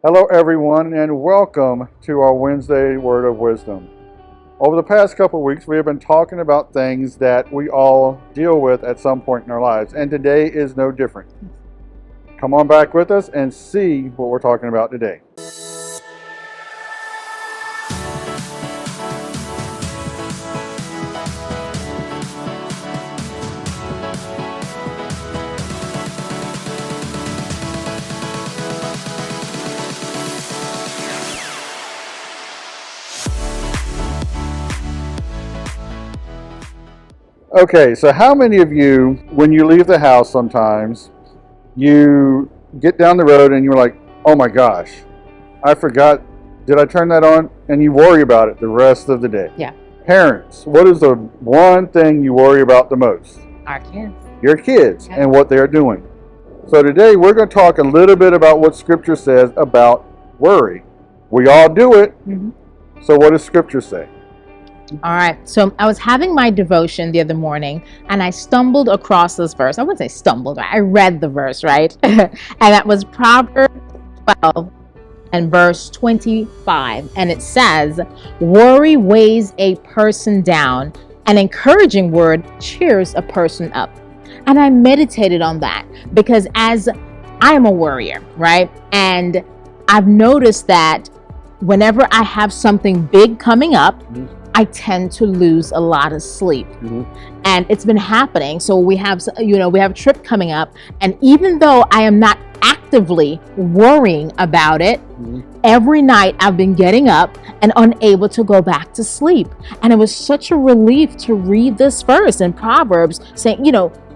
Hello, everyone, and welcome to our Wednesday Word of Wisdom. Over the past couple of weeks, we have been talking about things that we all deal with at some point in our lives, and today is no different. Come on back with us and see what we're talking about today. Okay, so how many of you, when you leave the house sometimes, you get down the road and you're like, oh my gosh, I forgot, did I turn that on? And you worry about it the rest of the day. Yeah. Parents, what is the one thing you worry about the most? Our kids. Your kids Yeah. and what they're doing. So today we're going to talk a little bit about what Scripture says about worry. We all do it. Mhm. So what does Scripture say? All right. So I was having my devotion the other morning and I stumbled across this verse. I wouldn't say stumbled, I read the verse, right? And that was Proverbs 12 and verse 25. And it says, worry weighs a person down. An encouraging word cheers a person up. And I meditated on that because as I am a worrier, right? And I've noticed that whenever I have something big coming up, I tend to lose a lot of sleep. And it's been happening. So we have a trip coming up. And even though I am not actively worrying about it, every night I've been getting up and unable to go back to sleep. And it was such a relief to read this verse in Proverbs saying,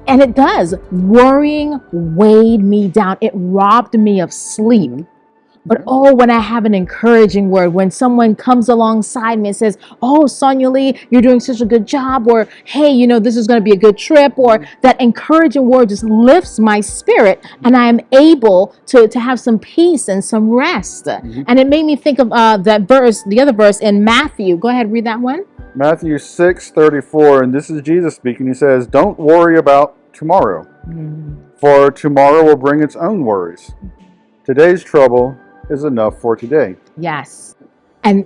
and it does, worrying weighed me down. It robbed me of sleep. But when I have an encouraging word, when someone comes alongside me and says, oh, Sonia Lee, you're doing such a good job, or hey, this is going to be a good trip, or that encouraging word just lifts my spirit and I am able to have some peace and some rest. And it made me think of that verse, the other verse in Matthew. Go ahead, read that one. Matthew 6:34, and this is Jesus speaking. He says, don't worry about tomorrow, for tomorrow will bring its own worries. Today's trouble is enough for today. Yes. And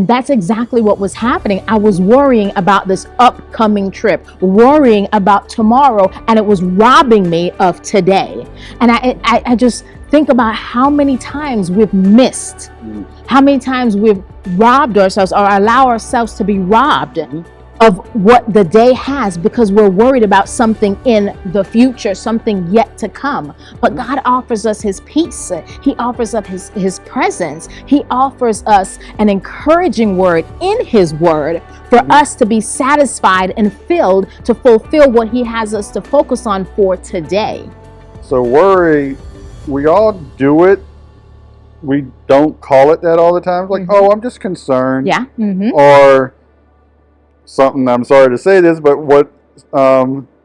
that's exactly what was happening. I was worrying about this upcoming trip, worrying about tomorrow, and it was robbing me of today. And I just think about how many times we've missed, how many times we've robbed ourselves or allow ourselves to be robbed of what the day has because we're worried about something in the future, something yet to come. But God offers us his peace. He offers up his presence. He offers us an encouraging word in his word for us to be satisfied and filled to fulfill what he has us to focus on for today. So worry, we all do it. We don't call it that all the time. Like, oh, I'm just concerned. Yeah. Or something, I'm sorry to say this, but what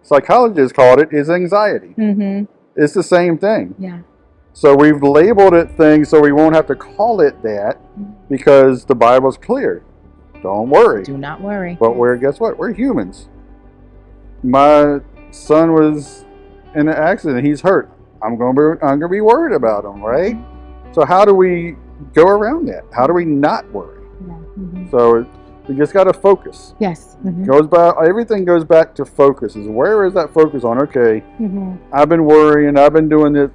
psychologists called it is anxiety. It's the same thing. Yeah. So we've labeled it things so we won't have to call it that because the Bible's clear. Don't worry. Do not worry. But guess what? We're humans. My son was in an accident. He's hurt. I'm gonna be worried about him, right? So how do we go around that? How do we not worry? So we just got to focus. Yes. Everything goes back to focus. Where is that focus on? Okay, I've been worrying. I've been doing this.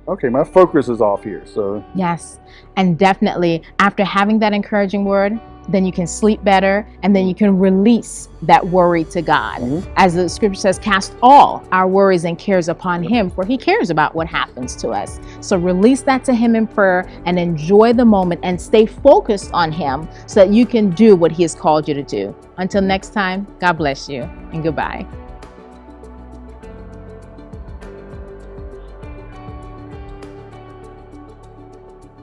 Okay, my focus is off here. So yes, and definitely after having that encouraging word, then you can sleep better, and then you can release that worry to God. As the scripture says, cast all our worries and cares upon him, for he cares about what happens to us. So release that to him in prayer and enjoy the moment and stay focused on him so that you can do what he has called you to do. Until next time, God bless you and goodbye.